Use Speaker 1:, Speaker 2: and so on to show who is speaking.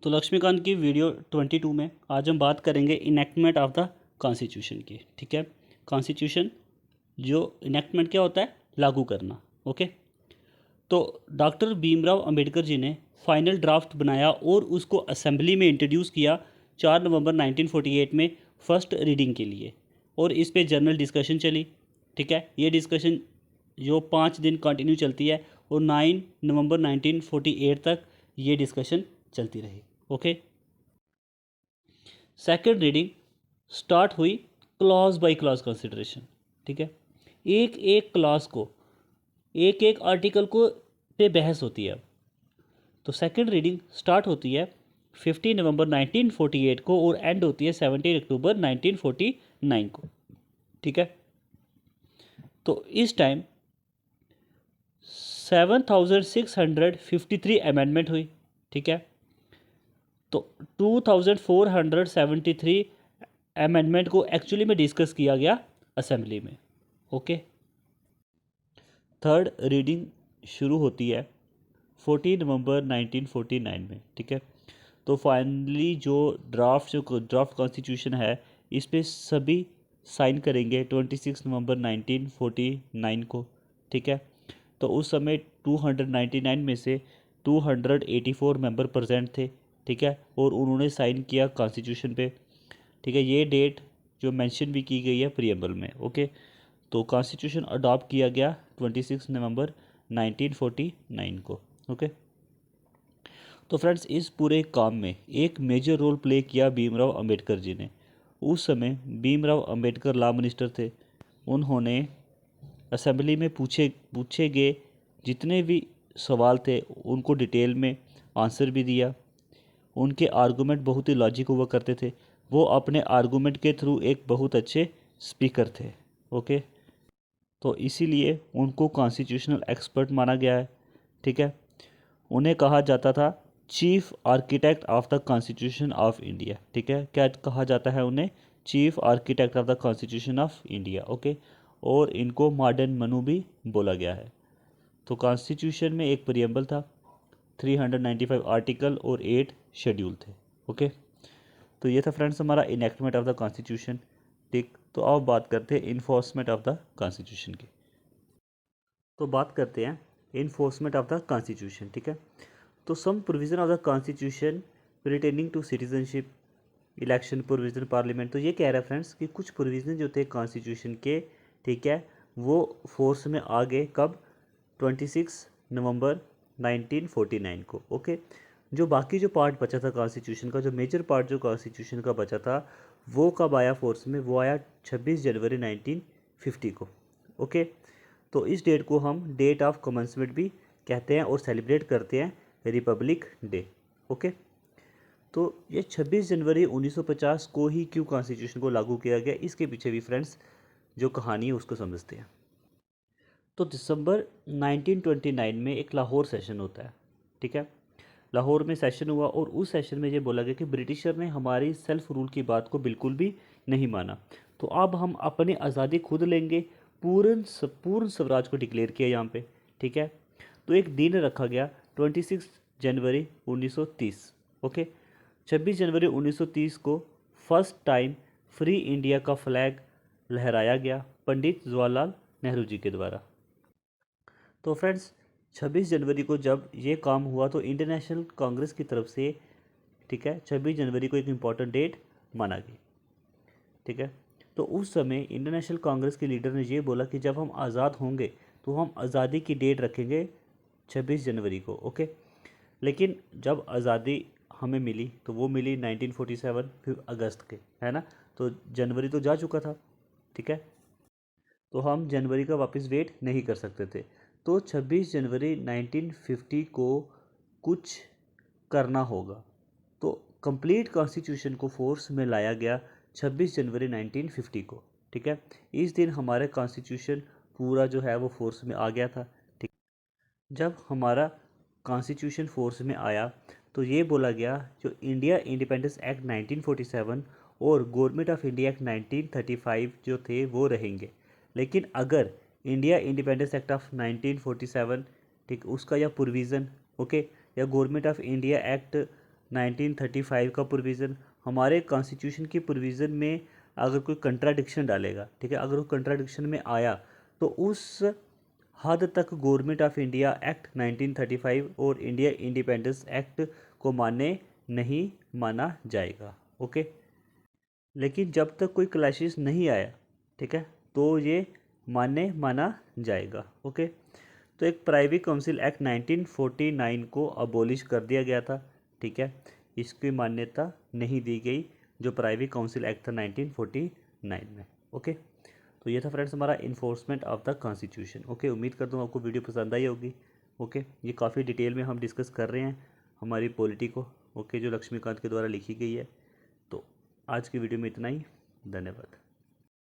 Speaker 1: तो लक्ष्मीकांत की वीडियो 22 में आज हम बात करेंगे इनेक्टमेंट ऑफ द कॉन्स्टिट्यूशन की। ठीक है, कॉन्स्टिट्यूशन जो इनेक्टमेंट क्या होता है, लागू करना। ओके, तो डॉक्टर भीमराव अंबेडकर जी ने फाइनल ड्राफ्ट बनाया और उसको असेंबली में इंट्रोड्यूस किया 4 नवंबर 1948 में फर्स्ट रीडिंग के लिए, और इस पे जनरल डिस्कशन चली। ठीक है, ये डिस्कशन जो 5 दिन कंटिन्यू चलती है और 9 नवंबर 1948 तक ये डिस्कशन चलती रही। ओके, सेकेंड रीडिंग स्टार्ट हुई क्लॉज बाय क्लॉज कंसिडरेशन। ठीक है, एक एक क्लॉज को, एक एक आर्टिकल को पे बहस होती है। तो सेकेंड रीडिंग स्टार्ट होती है 15 नवंबर 1948 को और एंड होती है 17 अक्टूबर 1949 को। ठीक है, तो इस टाइम 7653 अमेंडमेंट हुई। ठीक है, तो 2473 अमेंडमेंट को एक्चुअली में डिस्कस किया गया असेंबली में। ओके, थर्ड रीडिंग शुरू होती है 14 नवंबर 1949 में। ठीक है, तो फाइनली जो ड्राफ्ट कॉन्स्टिट्यूशन है, इस पे सभी साइन करेंगे 26 नवंबर 1949 को। ठीक है, तो उस समय 299 में से 284 मेंबर प्रेजेंट थे। ठीक है, और उन्होंने साइन किया कॉन्स्टिट्यूशन पे। ठीक है, ये डेट जो मेंशन भी की गई है प्रियम्बल में। ओके, तो कॉन्स्टिट्यूशन अडॉप्ट किया गया 26 नवंबर 1949 को। ओके, तो फ्रेंड्स इस पूरे काम में एक मेजर रोल प्ले किया भीमराव अंबेडकर जी ने। उस समय भीमराव अंबेडकर लॉ मिनिस्टर थे। उन्होंने असेंबली में पूछे गए जितने भी सवाल थे उनको डिटेल में आंसर भी दिया। उनके आर्गूमेंट बहुत ही लॉजिक हुआ करते थे। वो अपने आर्गूमेंट के थ्रू एक बहुत अच्छे स्पीकर थे। ओके, तो इसीलिए उनको कॉन्स्टिट्यूशनल एक्सपर्ट माना गया है। ठीक है, उन्हें कहा जाता था chief architect of the constitution of India. ठीक है, क्या कहा जाता है उन्हें? Chief architect of the constitution of India. Okay, और इनको मॉडर्न मनु भी बोला गया है। तो कॉन्स्टिट्यूशन में एक प्रियम्बल था, 395 आर्टिकल और 8 शेड्यूल थे। ओके, तो ये था फ्रेंड्स हमारा इनेक्टमेंट ऑफ द कॉन्स्टिट्यूशन। ठीक, तो अब बात करते हैं इन्फोर्समेंट ऑफ द कॉन्स्टिट्यूशन की। तो बात करते हैं इन्फोर्समेंट ऑफ द कॉन्स्टिट्यूशन। ठीक है, तो some provision of the constitution pertaining to citizenship, election provision, parliament. तो ये कह रहा है फ्रेंड्स कि कुछ प्रोविज़न जो थे कॉन्स्टिट्यूशन के, ठीक है, वो फोर्स में आ गए कब? 26 नवंबर 1949 को। ओके, जो बाकी जो पार्ट बचा था कॉन्स्टिट्यूशन का, जो मेजर पार्ट जो कॉन्स्टिट्यूशन का बचा था, वो कब आया फोर्स में? वो आया 26 जनवरी 1950 को। ओके, तो इस डेट को हम डेट ऑफ कमेंसमेंट भी कहते हैं और सेलिब्रेट करते हैं रिपब्लिक डे। ओके, तो ये 26 जनवरी 1950 को ही क्यों कॉन्स्टिट्यूशन को लागू किया गया, इसके पीछे भी फ्रेंड्स जो कहानी है उसको समझते हैं। तो दिसंबर 1929 में एक लाहौर सेशन होता है। ठीक है, लाहौर में सेशन हुआ और उस सेशन में ये बोला गया कि ब्रिटिशर ने हमारी सेल्फ रूल की बात को बिल्कुल भी नहीं माना, तो अब हम अपनी आज़ादी खुद लेंगे, पूर्ण स्वराज को डिक्लेयर किया यहाँ पे। ठीक है, तो एक दिन रखा गया 26 जनवरी 1930। ओके, 26 जनवरी 1930 को फर्स्ट टाइम फ्री इंडिया का फ्लैग लहराया गया पंडित जवाहरलाल नेहरू जी के द्वारा। तो फ्रेंड्स 26 जनवरी को जब ये काम हुआ तो इंटरनेशनल कांग्रेस की तरफ से, ठीक है, 26 जनवरी को एक इम्पॉर्टेंट डेट माना गई। ठीक है, तो उस समय इंटरनेशनल कांग्रेस के लीडर ने ये बोला कि जब हम आज़ाद होंगे तो हम आज़ादी की डेट रखेंगे 26 जनवरी को। ओके, लेकिन जब आज़ादी हमें मिली तो वो मिली 1947 फिर अगस्त के, है ना, तो जनवरी तो जा चुका था। ठीक है, तो हम जनवरी का वापस वेट नहीं कर सकते थे। तो 26 जनवरी 1950 को कुछ करना होगा, तो कंप्लीट कॉन्स्टिट्यूशन को फोर्स में लाया गया 26 जनवरी 1950 को। ठीक है, इस दिन हमारे कॉन्स्टिट्यूशन पूरा जो है वो फोर्स में आ गया था। ठीक, जब हमारा कॉन्स्टिट्यूशन फोर्स में आया तो ये बोला गया जो इंडिया इंडिपेंडेंस एक्ट 1947 और गवर्नमेंट ऑफ इंडिया एक्ट 1935 जो थे वो रहेंगे, लेकिन अगर इंडिया इंडिपेंडेंस एक्ट ऑफ 1947, ठीक, उसका या प्रोविज़न, ओके, या गवर्नमेंट ऑफ इंडिया एक्ट 1935 का प्रोविज़न, हमारे कॉन्स्टिट्यूशन की प्रोविज़न में अगर कोई कंट्राडिक्शन डालेगा, ठीक है, अगर वो कंट्राडिक्शन में आया तो उस हद तक गवर्नमेंट ऑफ इंडिया एक्ट 1935 और इंडिया इंडिपेंडेंस एक्ट को नहीं माना जाएगा। ओके, लेकिन जब तक कोई क्लैशेस नहीं आया, ठीक है, तो ये माना जाएगा। ओके, तो एक प्राइवेट काउंसिल एक्ट 1949 को अबोलिश कर दिया गया था, ठीक है, इसकी मान्यता नहीं दी गई जो प्राइवेट काउंसिल एक्ट था 1949 में। ओके, तो ये था फ्रेंड्स हमारा enforcement of the constitution. Okay, उम्मीद करता हूँ आपको वीडियो पसंद आई होगी। ओके, ये काफ़ी डिटेल में हम डिस्कस कर रहे हैं हमारी पॉलिटी को, ओके, जो लक्ष्मीकांत के द्वारा लिखी गई है। तो आज की वीडियो में इतना ही, धन्यवाद।